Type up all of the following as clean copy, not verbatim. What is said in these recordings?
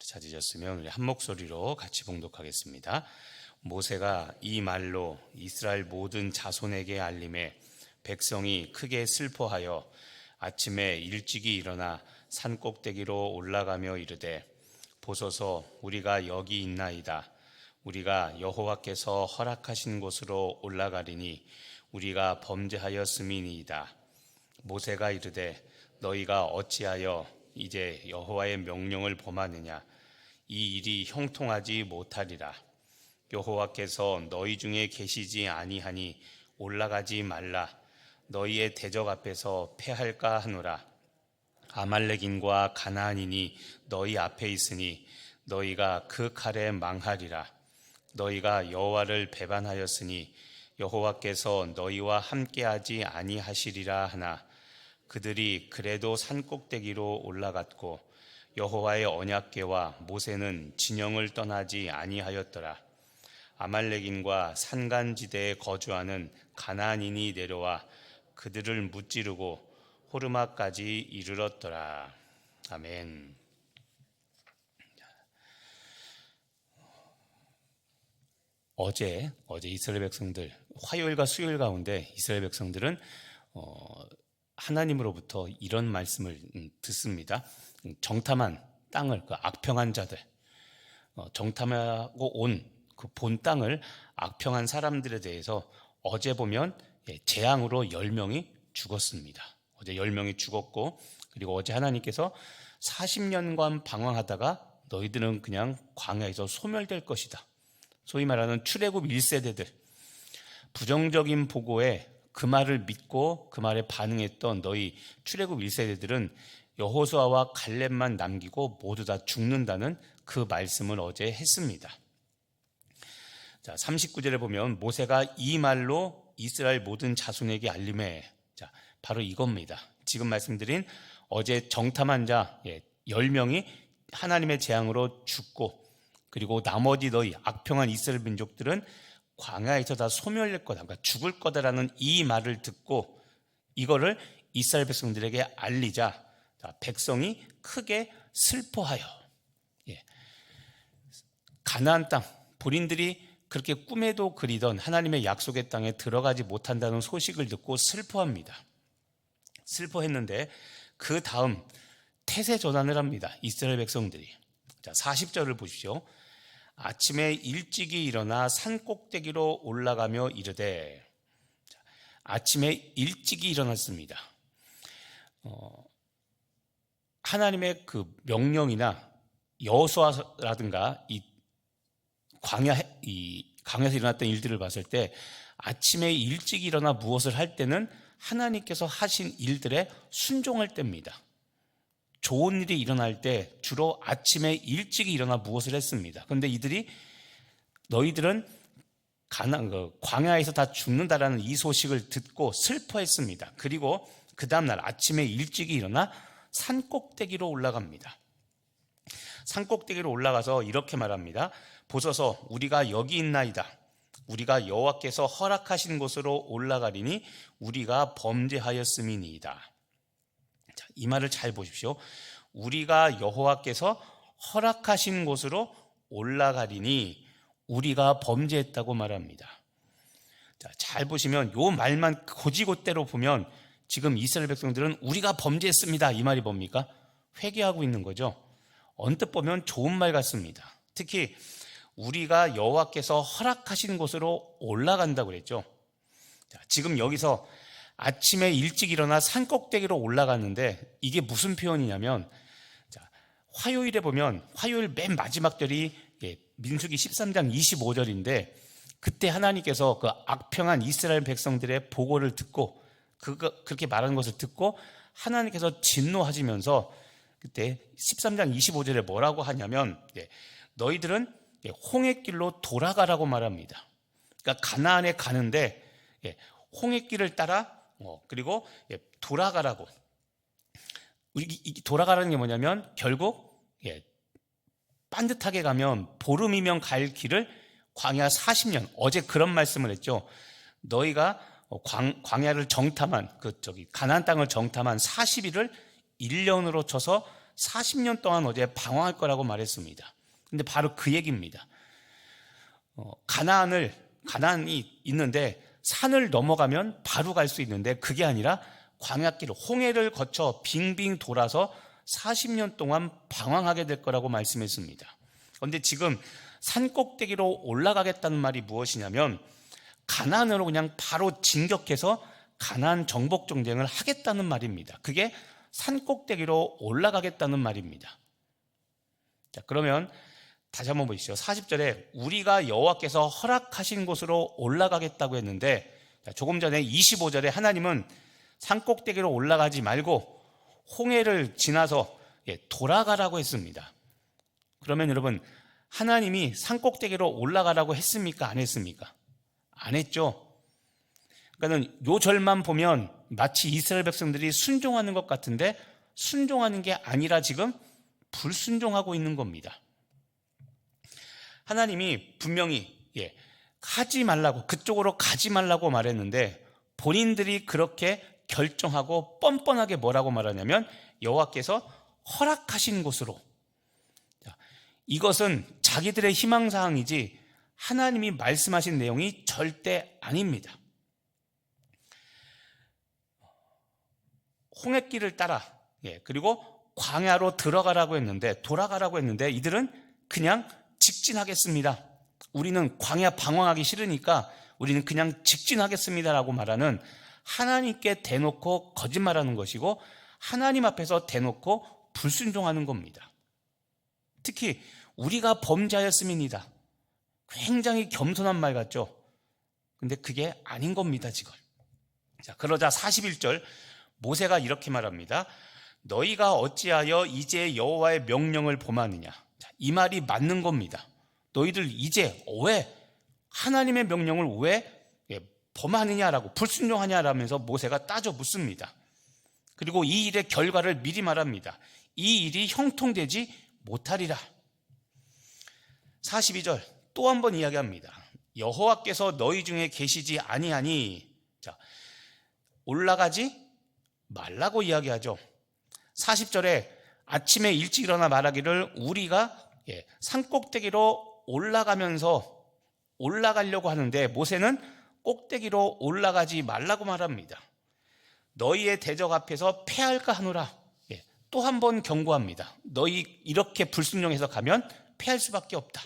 찾으셨으면 우리 한 목소리로 같이 봉독하겠습니다. 모세가 이 말로 이스라엘 모든 자손에게 알림해 백성이 크게 슬퍼하여 아침에 일찍이 일어나 산 꼭대기로 올라가며 이르되 보소서 우리가 여기 있나이다. 우리가 여호와께서 허락하신 곳으로 올라가리니 우리가 범죄하였음이니이다. 모세가 이르되 너희가 어찌하여 이제 여호와의 명령을 범하느냐. 이 일이 형통하지 못하리라. 여호와께서 너희 중에 계시지 아니하니 올라가지 말라. 너희의 대적 앞에서 패할까 하노라. 아말렉인과 가나안인이 너희 앞에 있으니 너희가 그 칼에 망하리라. 너희가 여호와를 배반하였으니 여호와께서 너희와 함께하지 아니하시리라 하나 그들이 그래도 산꼭대기로 올라갔고 여호와의 언약궤와 모세는 진영을 떠나지 아니하였더라. 아말렉인과 산간지대에 거주하는 가나안인이 내려와 그들을 무찌르고 호르마까지 이르렀더라. 아멘. 어제 이스라엘 백성들 화요일과 수요일 가운데 이스라엘 백성들은 하나님으로부터 이런 말씀을 듣습니다. 정탐한 땅을 그 악평한 자들, 정탐하고 온 그 본 땅을 악평한 사람들에 대해서 어제 보면 재앙으로 10명이 죽었습니다. 어제 10명이 죽었고, 그리고 어제 하나님께서 40년간 방황하다가 너희들은 그냥 광야에서 소멸될 것이다. 소위 말하는 출애굽 1세대들, 부정적인 보고에 그 말을 믿고 그 말에 반응했던 너희 출애굽 1세대들은 여호수아와 갈렙만 남기고 모두 다 죽는다는 그 말씀을 어제 했습니다. 자, 39절에 보면 모세가 이 말로 이스라엘 모든 자손에게 알림해. 자, 바로 이겁니다. 지금 말씀드린 어제 정탐한 자 10명이 하나님의 재앙으로 죽고, 그리고 나머지 너희 악평한 이스라엘 민족들은 광야에서 다 소멸될 거다, 그러니까 죽을 거다라는 이 말을 듣고 이거를 이스라엘 백성들에게 알리자 백성이 크게 슬퍼하여 가나안 땅, 본인들이 그렇게 꿈에도 그리던 하나님의 약속의 땅에 들어가지 못한다는 소식을 듣고 슬퍼합니다. 슬퍼했는데 그 다음 태세 전환을 합니다. 이스라엘 백성들이. 자, 40절을 보십시오. 아침에 일찍이 일어나 산 꼭대기로 올라가며 이르되. 자, 아침에 일찍이 일어났습니다. 하나님의 그 명령이나 여호수아라든가 이 광야에서 일어났던 일들을 봤을 때 아침에 일찍 일어나 무엇을 할 때는 하나님께서 하신 일들에 순종할 때입니다. 좋은 일이 일어날 때 주로 아침에 일찍 일어나 무엇을 했습니다. 그런데 이들이 너희들은 광야에서 다 죽는다라는 이 소식을 듣고 슬퍼했습니다. 그리고 그 다음날 아침에 일찍 일어나 산 꼭대기로 올라갑니다. 산 꼭대기로 올라가서 이렇게 말합니다. 보소서 우리가 여기 있나이다. 우리가 여호와께서 허락하신 곳으로 올라가리니 우리가 범죄하였음이니이다. 자, 이 말을 잘 보십시오. 우리가 여호와께서 허락하신 곳으로 올라가리니 우리가 범죄했다고 말합니다. 자, 잘 보시면 이 말만 고지고대로 보면 지금 이스라엘 백성들은 우리가 범죄했습니다, 이 말이 뭡니까? 회개하고 있는 거죠. 언뜻 보면 좋은 말 같습니다. 특히 우리가 여호와께서 허락하신 곳으로 올라간다고 그랬죠. 자, 지금 여기서 아침에 일찍 일어나 산 꼭대기로 올라갔는데 이게 무슨 표현이냐면, 자, 화요일에 보면 화요일 맨 마지막 절이 민수기 13장 25절인데 그때 하나님께서 그 악평한 이스라엘 백성들의 보고를 듣고 그렇게 말하는 것을 듣고 하나님께서 진노하시면서 그때 13장 25절에 뭐라고 하냐면 너희들은 홍해길로 돌아가라고 말합니다. 그러니까 가나안에 가는데 홍해길을 따라 그리고 돌아가라고. 돌아가라는 게 뭐냐면 결국 반듯하게 보름이면 갈 길을 광야 40년, 어제 그런 말씀을 했죠. 너희가 광야를 정탐한 가나안 땅을 정탐한 40일을 1년으로 쳐서 40년 동안 어디에 방황할 거라고 말했습니다. 근데 바로 그 얘기입니다. 가나안이 있는데 산을 넘어가면 바로 갈 수 있는데 그게 아니라 광야길, 홍해를 거쳐 빙빙 돌아서 40년 동안 방황하게 될 거라고 말씀했습니다. 그런데 지금 산 꼭대기로 올라가겠다는 말이 무엇이냐면 가나안으로 그냥 바로 진격해서 가나안 정복 전쟁을 하겠다는 말입니다. 그게 산 꼭대기로 올라가겠다는 말입니다. 자, 그러면 다시 한번 보시죠. 40절에 우리가 여호와께서 허락하신 곳으로 올라가겠다고 했는데, 조금 전에 25절에 하나님은 산 꼭대기로 올라가지 말고 홍해를 지나서 돌아가라고 했습니다. 그러면 여러분, 하나님이 산 꼭대기로 올라가라고 했습니까? 안 했습니까? 안 했죠. 그러니까 요 절만 보면 마치 이스라엘 백성들이 순종하는 것 같은데 순종하는 게 아니라 지금 불순종하고 있는 겁니다. 하나님이 분명히 하지 말라고, 그쪽으로 가지 말라고 말했는데 본인들이 그렇게 결정하고 뻔뻔하게 뭐라고 말하냐면 여호와께서 허락하신 곳으로. 이것은 자기들의 희망사항이지 하나님이 말씀하신 내용이 절대 아닙니다. 홍해길을 따라 그리고 광야로 들어가라고 했는데, 돌아가라고 했는데 이들은 그냥 직진하겠습니다. 우리는 광야 방황하기 싫으니까 우리는 그냥 직진하겠습니다라고 말하는, 하나님께 대놓고 거짓말하는 것이고 하나님 앞에서 대놓고 불순종하는 겁니다. 특히 우리가 범죄하였음이니이다. 굉장히 겸손한 말 같죠? 근데 그게 아닌 겁니다, 지금. 자, 그러자 41절 모세가 이렇게 말합니다. 너희가 어찌하여 이제 여호와의 명령을 범하느냐. 자, 이 말이 맞는 겁니다. 너희들 이제 왜 하나님의 명령을 왜 범하느냐라고, 불순종하냐라면서 모세가 따져 묻습니다. 그리고 이 일의 결과를 미리 말합니다. 이 일이 형통되지 못하리라. 42절 또 한 번 이야기합니다. 여호와께서 너희 중에 계시지 아니하니. 자, 올라가지 말라고 이야기하죠. 40절에 아침에 일찍 일어나 말하기를 우리가 산꼭대기로 올라가려고 하는데 모세는 꼭대기로 올라가지 말라고 말합니다. 너희의 대적 앞에서 패할까 하노라. 또 한 번 경고합니다. 너희 이렇게 불순종해서 가면 패할 수밖에 없다.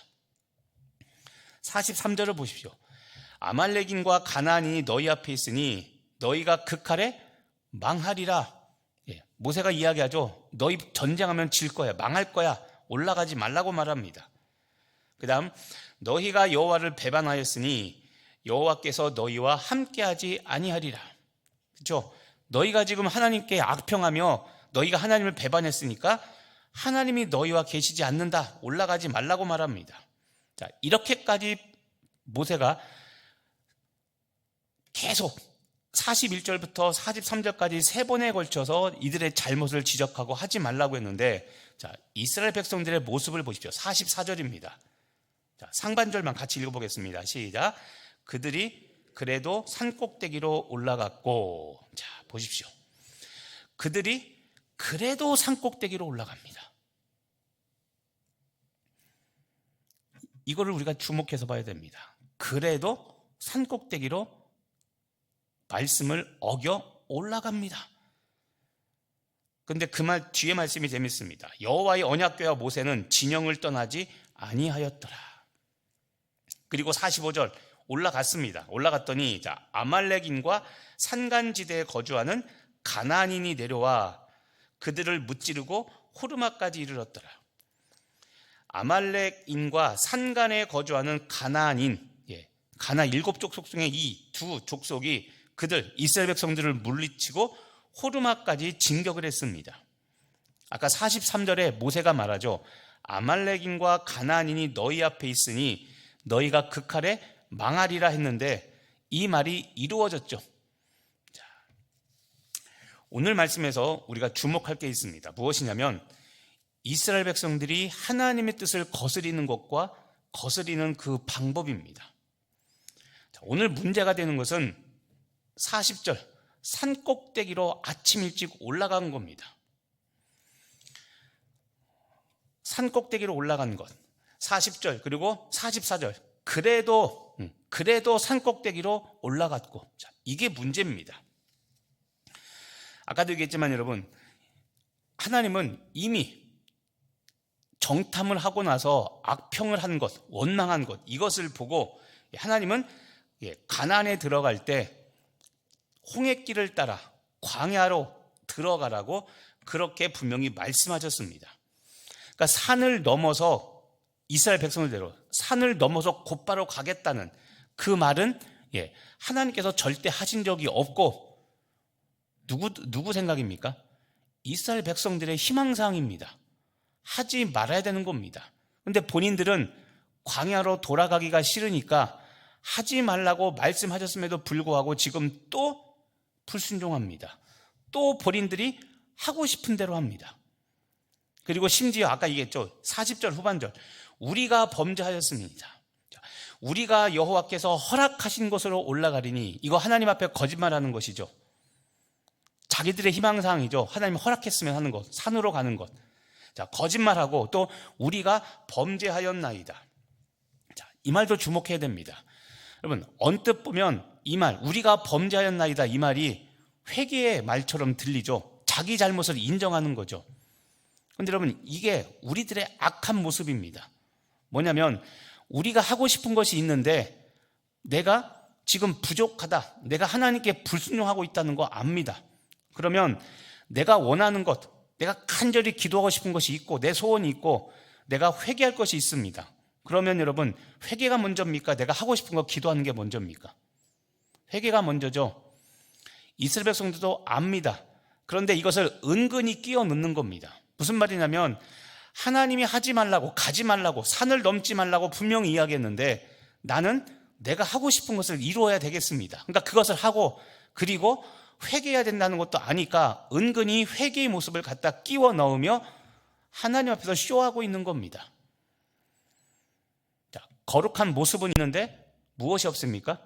43절을 보십시오. 아말렉인과 가나안인이 너희 앞에 있으니 너희가 극할에 망하리라. 모세가 이야기하죠. 너희 전쟁하면 질 거야, 망할 거야, 올라가지 말라고 말합니다. 그 다음 너희가 여호와를 배반하였으니 여호와께서 너희와 함께하지 아니하리라. 그렇죠? 너희가 지금 하나님께 악평하며 너희가 하나님을 배반했으니까 하나님이 너희와 계시지 않는다, 올라가지 말라고 말합니다. 자, 이렇게까지 모세가 계속 41절부터 43절까지 세 번에 걸쳐서 이들의 잘못을 지적하고 하지 말라고 했는데, 자, 이스라엘 백성들의 모습을 보십시오. 44절입니다. 자, 상반절만 같이 읽어보겠습니다. 시작. 그들이 그래도 산꼭대기로 올라갔고. 자, 보십시오. 그들이 그래도 산꼭대기로 올라갑니다. 이거를 우리가 주목해서 봐야 됩니다. 그래도 산꼭대기로 말씀을 어겨 올라갑니다. 그런데 그 말 뒤에 말씀이 재밌습니다. 여호와의 언약궤와 모세는 진영을 떠나지 아니하였더라. 그리고 45절 올라갔습니다. 올라갔더니 자, 아말렉인과 산간지대에 거주하는 가나안인이 내려와 그들을 무찌르고 호르마까지 이르렀더라. 아말렉인과 산간에 거주하는 가나안인, 가나 7족속 중에 이 두 족속이 그들 이스라엘 백성들을 물리치고 호르마까지 진격을 했습니다. 아까 43절에 모세가 말하죠. 아말렉인과 가나안인이 너희 앞에 있으니 너희가 극할에 망하리라 했는데 이 말이 이루어졌죠. 자, 오늘 말씀에서 우리가 주목할 게 있습니다. 무엇이냐면 이스라엘 백성들이 하나님의 뜻을 거스리는 것과 거스리는 그 방법입니다. 자, 오늘 문제가 되는 것은 40절 산꼭대기로 아침 일찍 올라간 겁니다. 산 꼭대기로 올라간 것. 40절 그리고 44절. 그래도 산 꼭대기로 올라갔고. 자, 이게 문제입니다. 아까도 얘기했지만 여러분, 하나님은 이미 정탐을 하고 나서 악평을 한 것, 원망한 것, 이것을 보고 하나님은 가나안에 들어갈 때 홍해길을 따라 광야로 들어가라고 그렇게 분명히 말씀하셨습니다. 그러니까 산을 넘어서 이스라엘 백성을 데려 산을 넘어서 곧바로 가겠다는 그 말은 하나님께서 절대 하신 적이 없고 누구 생각입니까? 이스라엘 백성들의 희망사항입니다. 하지 말아야 되는 겁니다. 근데 본인들은 광야로 돌아가기가 싫으니까 하지 말라고 말씀하셨음에도 불구하고 지금 또 불순종합니다. 또 본인들이 하고 싶은 대로 합니다. 그리고 심지어 아까 얘기했죠. 40절 후반절. 우리가 범죄하였습니다. 우리가 여호와께서 허락하신 곳으로 올라가리니, 이거 하나님 앞에 거짓말하는 것이죠. 자기들의 희망사항이죠. 하나님 허락했으면 하는 것, 산으로 가는 것. 자, 거짓말하고 또 우리가 범죄하였나이다. 자, 이 말도 주목해야 됩니다. 여러분, 언뜻 보면 이 말, 우리가 범죄하였나이다, 이 말이 회개의 말처럼 들리죠. 자기 잘못을 인정하는 거죠. 그런데 여러분, 이게 우리들의 악한 모습입니다. 뭐냐면 우리가 하고 싶은 것이 있는데 내가 지금 부족하다, 내가 하나님께 불순종하고 있다는 거 압니다. 그러면 내가 원하는 것, 내가 간절히 기도하고 싶은 것이 있고 내 소원이 있고 내가 회개할 것이 있습니다. 그러면 여러분, 회개가 먼저입니까? 내가 하고 싶은 거 기도하는 게 먼저입니까? 회개가 먼저죠. 이스라엘 백성들도 압니다. 그런데 이것을 은근히 끼워 넣는 겁니다. 무슨 말이냐면 하나님이 하지 말라고, 가지 말라고, 산을 넘지 말라고 분명히 이야기했는데 나는 내가 하고 싶은 것을 이루어야 되겠습니다. 그러니까 그것을 하고, 그리고 회개해야 된다는 것도 아니까 은근히 회개의 모습을 갖다 끼워 넣으며 하나님 앞에서 쇼하고 있는 겁니다. 자, 거룩한 모습은 있는데 무엇이 없습니까?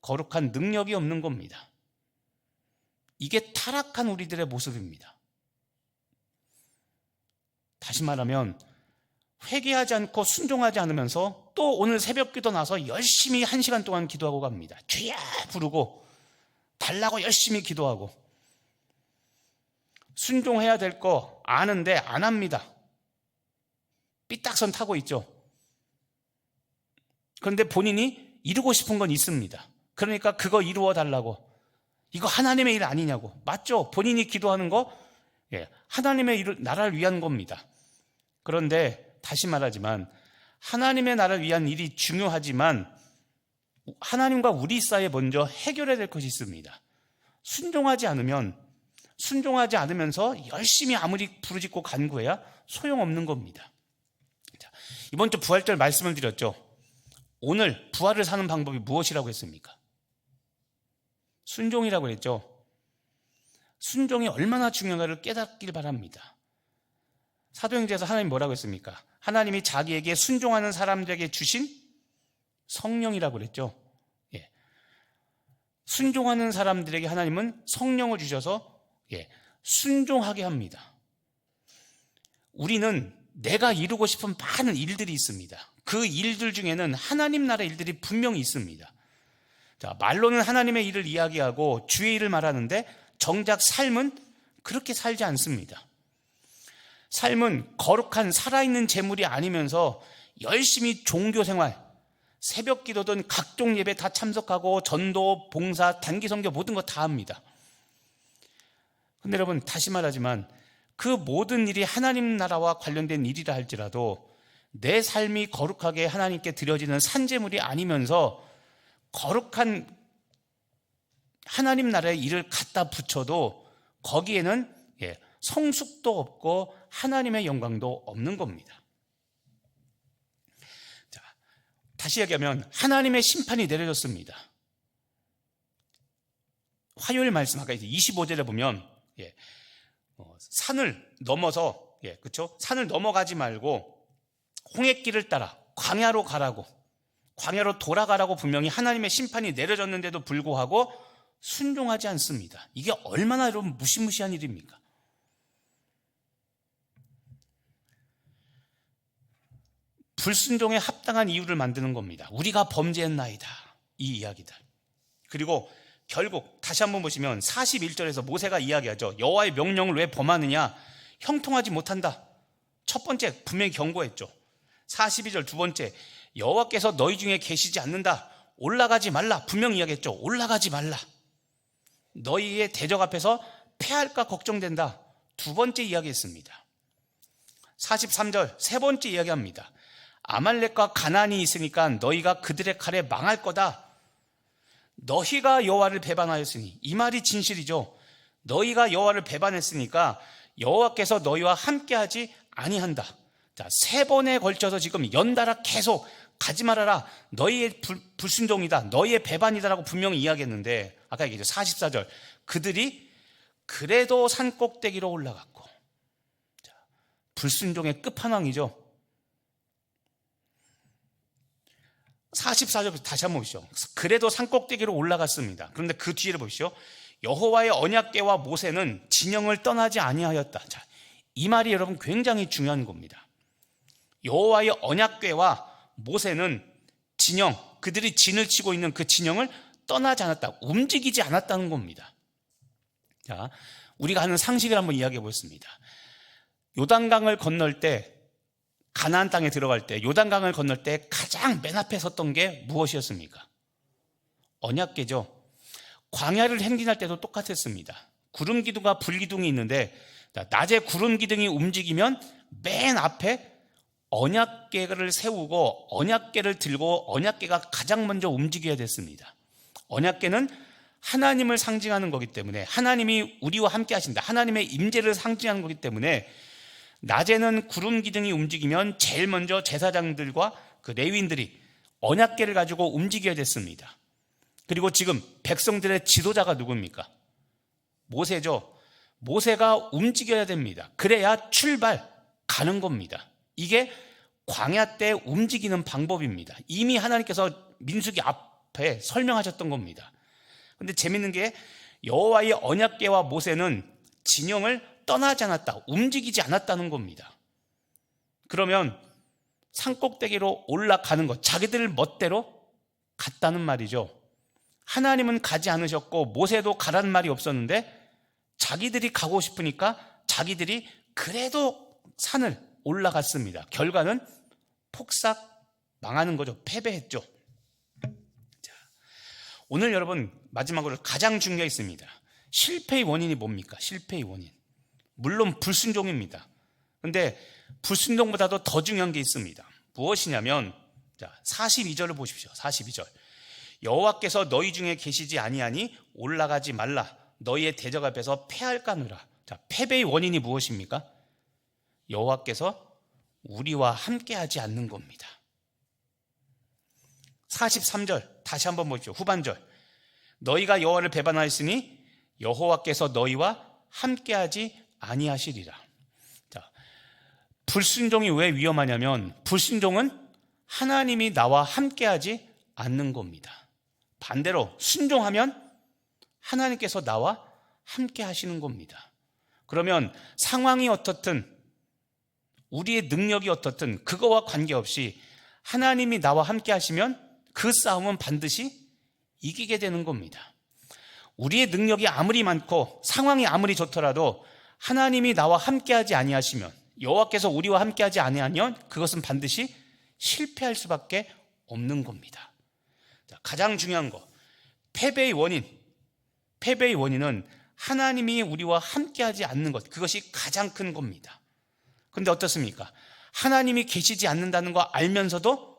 거룩한 능력이 없는 겁니다. 이게 타락한 우리들의 모습입니다. 다시 말하면 회개하지 않고 순종하지 않으면서 또 오늘 새벽 기도 나서 열심히 1시간 동안 기도하고 갑니다. 주야 부르고 달라고 열심히 기도하고, 순종해야 될 거 아는데 안 합니다. 삐딱선 타고 있죠. 그런데 본인이 이루고 싶은 건 있습니다. 그러니까 그거 이루어 달라고. 이거 하나님의 일 아니냐고. 맞죠? 본인이 기도하는 거 하나님의 일을, 나라를 위한 겁니다. 그런데 다시 말하지만 하나님의 나라를 위한 일이 중요하지만 하나님과 우리 사이에 먼저 해결해야 될 것이 있습니다. 순종하지 않으면서 열심히 아무리 부르짖고 간구해야 소용없는 겁니다. 자, 이번 주 부활절 말씀을 드렸죠. 오늘 부활을 사는 방법이 무엇이라고 했습니까? 순종이라고 했죠. 순종이 얼마나 중요한가를 깨닫길 바랍니다. 사도행전에서 하나님 뭐라고 했습니까? 하나님이 자기에게 순종하는 사람들에게 주신 성령이라고 그랬죠. 순종하는 사람들에게 하나님은 성령을 주셔서 순종하게 합니다. 우리는 내가 이루고 싶은 많은 일들이 있습니다. 그 일들 중에는 하나님 나라의 일들이 분명히 있습니다. 자, 말로는 하나님의 일을 이야기하고 주의 일을 말하는데 정작 삶은 그렇게 살지 않습니다. 삶은 거룩한 살아있는 재물이 아니면서 열심히 종교생활, 새벽 기도든 각종 예배 다 참석하고 전도, 봉사, 단기 선교 모든 거 다 합니다. 근데 여러분, 다시 말하지만 그 모든 일이 하나님 나라와 관련된 일이라 할지라도 내 삶이 거룩하게 하나님께 드려지는 산재물이 아니면서 거룩한 하나님 나라의 일을 갖다 붙여도 거기에는 성숙도 없고 하나님의 영광도 없는 겁니다. 자, 다시 얘기하면 하나님의 심판이 내려졌습니다. 화요일 말씀 아까 25절에 보면 산을 넘어서 그렇죠? 산을 넘어가지 말고 홍해길을 따라 광야로 가라고, 광야로 돌아가라고 분명히 하나님의 심판이 내려졌는데도 불구하고 순종하지 않습니다. 이게 얼마나 여러분 무시무시한 일입니까? 불순종에 합당한 이유를 만드는 겁니다. 우리가 범죄했나이다, 이 이야기들. 그리고 결국 다시 한번 보시면 41절에서 모세가 이야기하죠. 여호와의 명령을 왜 범하느냐? 형통하지 못한다. 첫 번째 분명히 경고했죠. 42절 두 번째, 여호와께서 너희 중에 계시지 않는다. 올라가지 말라. 분명히 이야기했죠. 올라가지 말라. 너희의 대적 앞에서 패할까 걱정된다. 두 번째 이야기했습니다. 43절 세 번째 이야기합니다. 아말렉과 가나안이 있으니까 너희가 그들의 칼에 망할 거다. 너희가 여호와를 배반하였으니, 이 말이 진실이죠. 너희가 여호와를 배반했으니까 여호와께서 너희와 함께하지 아니한다. 자, 세 번에 걸쳐서 지금 연달아 계속 가지 말아라, 너희의 불순종이다, 너희의 배반이다라고 분명히 이야기했는데, 아까 얘기했죠. 44절 그들이 그래도 산 꼭대기로 올라갔고. 자, 불순종의 끝판왕이죠. 44절 다시 한번 보시죠. 그래도 산 꼭대기로 올라갔습니다. 그런데 그 뒤를 보시죠. 여호와의 언약궤와 모세는 진영을 떠나지 아니하였다. 자, 이 말이 여러분 굉장히 중요한 겁니다. 여호와의 언약궤와 모세는 진영, 그들이 진을 치고 있는 그 진영을 떠나지 않았다, 움직이지 않았다는 겁니다. 자, 우리가 하는 상식을 한번 이야기해 보겠습니다. 요단강을 건널 때, 가나안 땅에 들어갈 때, 요단강을 건널 때 가장 맨 앞에 섰던 게 무엇이었습니까? 언약궤죠. 광야를 행진할 때도 똑같았습니다. 구름 기둥과 불 기둥이 있는데, 낮에 구름 기둥이 움직이면 맨 앞에 언약궤를 세우고 언약궤를 들고 언약궤가 가장 먼저 움직여야 됐습니다. 언약궤는 하나님을 상징하는 거기 때문에, 하나님이 우리와 함께 하신다, 하나님의 임재를 상징하는 거기 때문에, 낮에는 구름 기둥이 움직이면 제일 먼저 제사장들과 그 레위인들이 언약궤를 가지고 움직여야 됐습니다. 그리고 지금 백성들의 지도자가 누굽니까? 모세죠. 모세가 움직여야 됩니다. 그래야 출발 가는 겁니다. 이게 광야 때 움직이는 방법입니다. 이미 하나님께서 민수기 앞에 설명하셨던 겁니다. 그런데 재밌는 게 여호와의 언약궤와 모세는 진영을 떠나지 않았다, 움직이지 않았다는 겁니다. 그러면 산꼭대기로 올라가는 것, 자기들 멋대로 갔다는 말이죠. 하나님은 가지 않으셨고 모세도 가라는 말이 없었는데, 자기들이 가고 싶으니까 자기들이 그래도 산을 올라갔습니다. 결과는 폭삭 망하는 거죠. 패배했죠. 자, 오늘 여러분 마지막으로 가장 중요한 게 있습니다. 실패의 원인이 뭡니까? 실패의 원인. 물론 불순종입니다. 그런데 불순종보다도 더 중요한 게 있습니다. 무엇이냐면, 자, 42절을 보십시오. 42절. 여호와께서 너희 중에 계시지 아니하니 올라가지 말라. 너희의 대적 앞에서 패할까느라. 자, 패배의 원인이 무엇입니까? 여호와께서 우리와 함께하지 않는 겁니다. 43절 다시 한번 보십시오. 후반절. 너희가 여호와를 배반하였으니 여호와께서 너희와 함께하지 아니하시리라. 자, 불순종이 왜 위험하냐면, 불순종은 하나님이 나와 함께하지 않는 겁니다. 반대로 순종하면 하나님께서 나와 함께하시는 겁니다. 그러면 상황이 어떻든, 우리의 능력이 어떻든 그거와 관계없이 하나님이 나와 함께하시면 그 싸움은 반드시 이기게 되는 겁니다. 우리의 능력이 아무리 많고 상황이 아무리 좋더라도 하나님이 나와 함께하지 아니하시면, 여호와께서 우리와 함께하지 아니하면 그것은 반드시 실패할 수밖에 없는 겁니다. 자, 가장 중요한 거, 패배의 원인은 하나님이 우리와 함께하지 않는 것, 그것이 가장 큰 겁니다. 그런데 어떻습니까? 하나님이 계시지 않는다는 거 알면서도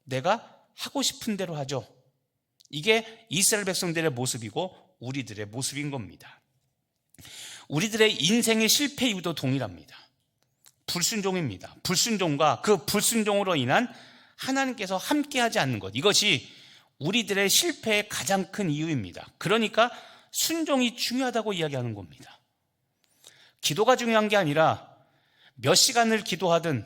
내가 하고 싶은 대로 하죠. 이게 이스라엘 백성들의 모습이고 우리들의 모습인 겁니다. 우리들의 인생의 실패 이유도 동일합니다. 불순종입니다. 불순종과 그 불순종으로 인한 하나님께서 함께하지 않는 것, 이것이 우리들의 실패의 가장 큰 이유입니다. 그러니까 순종이 중요하다고 이야기하는 겁니다. 기도가 중요한 게 아니라 몇 시간을 기도하든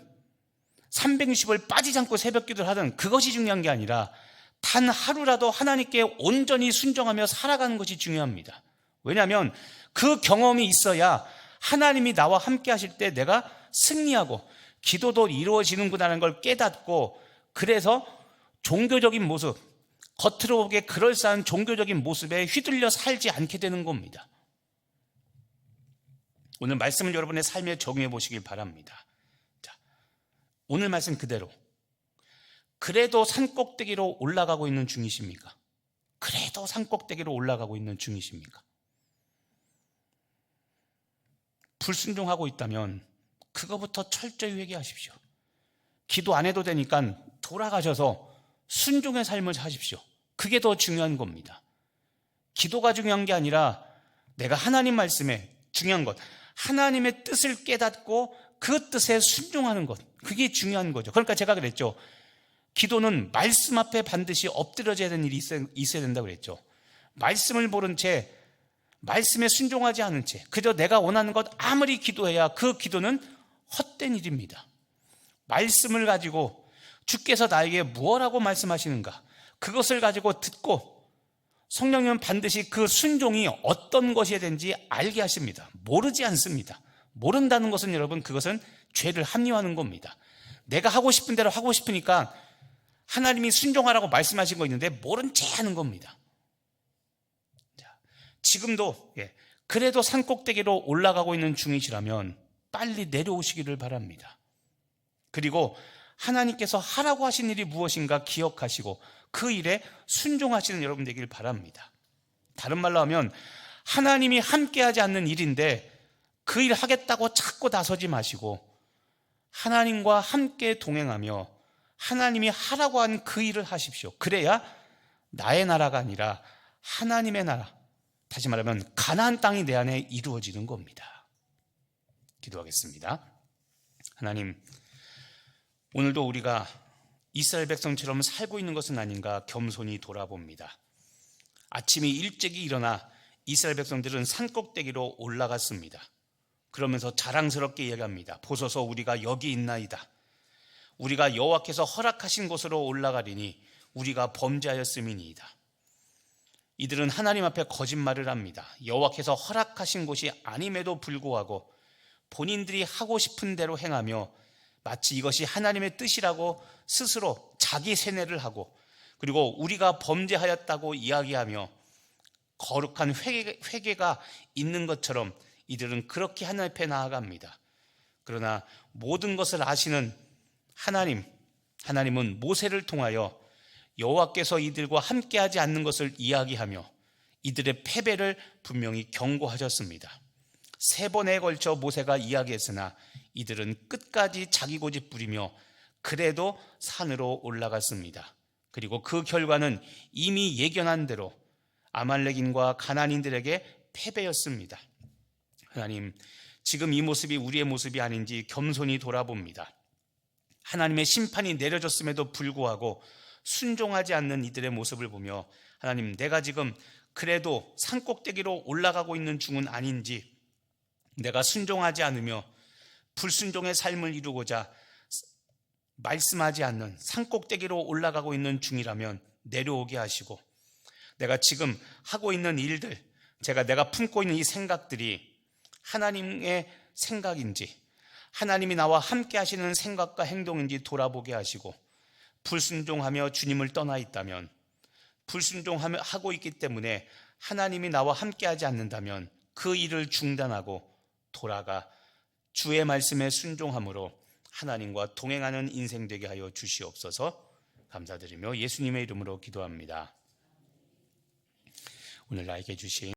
360을 빠지지 않고 새벽 기도를 하든 그것이 중요한 게 아니라 단 하루라도 하나님께 온전히 순종하며 살아가는 것이 중요합니다. 왜냐하면 그 경험이 있어야 하나님이 나와 함께 하실 때 내가 승리하고, 기도도 이루어지는구나라는 걸 깨닫고, 그래서 종교적인 모습, 겉으로 보기에 그럴싸한 종교적인 모습에 휘둘려 살지 않게 되는 겁니다. 오늘 말씀을 여러분의 삶에 적용해 보시길 바랍니다. 자, 오늘 말씀 그대로, 그래도 산꼭대기로 올라가고 있는 중이십니까? 그래도 산꼭대기로 올라가고 있는 중이십니까? 불순종하고 있다면 그거부터 철저히 회개하십시오. 기도 안 해도 되니까 돌아가셔서 순종의 삶을 사십시오. 그게 더 중요한 겁니다. 기도가 중요한 게 아니라 내가 하나님 말씀에 중요한 것, 하나님의 뜻을 깨닫고 그 뜻에 순종하는 것, 그게 중요한 거죠. 그러니까 제가 그랬죠. 기도는 말씀 앞에 반드시 엎드려져야 되는 일이 있어야 된다고 그랬죠. 말씀을 모른 채, 말씀에 순종하지 않은 채 그저 내가 원하는 것 아무리 기도해야 그 기도는 헛된 일입니다. 말씀을 가지고 주께서 나에게 무엇라고 말씀하시는가, 그것을 가지고 듣고 성령님은 반드시 그 순종이 어떤 것이어야 되는지 알게 하십니다. 모르지 않습니다. 모른다는 것은 여러분, 그것은 죄를 합리화하는 겁니다. 내가 하고 싶은 대로 하고 싶으니까 하나님이 순종하라고 말씀하신 거 있는데 모른 채 하는 겁니다. 자, 지금도 그래도 산꼭대기로 올라가고 있는 중이시라면 빨리 내려오시기를 바랍니다. 그리고 하나님께서 하라고 하신 일이 무엇인가 기억하시고 그 일에 순종하시는 여러분 되길 바랍니다. 다른 말로 하면 하나님이 함께하지 않는 일인데 그 일 하겠다고 자꾸 나서지 마시고 하나님과 함께 동행하며 하나님이 하라고 한 그 일을 하십시오. 그래야 나의 나라가 아니라 하나님의 나라, 다시 말하면 가나안 땅이 내 안에 이루어지는 겁니다. 기도하겠습니다. 하나님, 오늘도 우리가 이스라엘 백성처럼 살고 있는 것은 아닌가 겸손히 돌아봅니다. 아침이 일찍이 일어나 이스라엘 백성들은 산꼭대기로 올라갔습니다. 그러면서 자랑스럽게 이야기합니다. 보소서, 우리가 여기 있나이다. 우리가 여호와께서 허락하신 곳으로 올라가리니 우리가 범죄하였음이니이다. 이들은 하나님 앞에 거짓말을 합니다. 여호와께서 허락하신 곳이 아님에도 불구하고 본인들이 하고 싶은 대로 행하며 마치 이것이 하나님의 뜻이라고 스스로 자기 세뇌를 하고, 그리고 우리가 범죄하였다고 이야기하며 거룩한 회개가 있는 것처럼 이들은 그렇게 하나님 앞에 나아갑니다. 그러나 모든 것을 아시는 하나님은 모세를 통하여 여호와께서 이들과 함께하지 않는 것을 이야기하며 이들의 패배를 분명히 경고하셨습니다. 3번에 걸쳐 모세가 이야기했으나 이들은 끝까지 자기 고집 부리며 그래도 산으로 올라갔습니다. 그리고 그 결과는 이미 예견한 대로 아말렉인과 가나안인들에게 패배였습니다. 하나님, 지금 이 모습이 우리의 모습이 아닌지 겸손히 돌아봅니다. 하나님의 심판이 내려졌음에도 불구하고 순종하지 않는 이들의 모습을 보며 하나님, 내가 지금 그래도 산꼭대기로 올라가고 있는 중은 아닌지, 내가 순종하지 않으며 불순종의 삶을 이루고자 말씀하지 않는 산꼭대기로 올라가고 있는 중이라면 내려오게 하시고, 내가 지금 하고 있는 일들, 내가 품고 있는 이 생각들이 하나님의 생각인지 하나님이 나와 함께 하시는 생각과 행동인지 돌아보게 하시고, 불순종하며 주님을 떠나 있다면, 불순종하고 있기 때문에 하나님이 나와 함께 하지 않는다면 그 일을 중단하고 돌아가 주의 말씀에 순종함으로 하나님과 동행하는 인생 되게 하여 주시옵소서. 감사드리며 예수님의 이름으로 기도합니다. 오늘 나에게 주신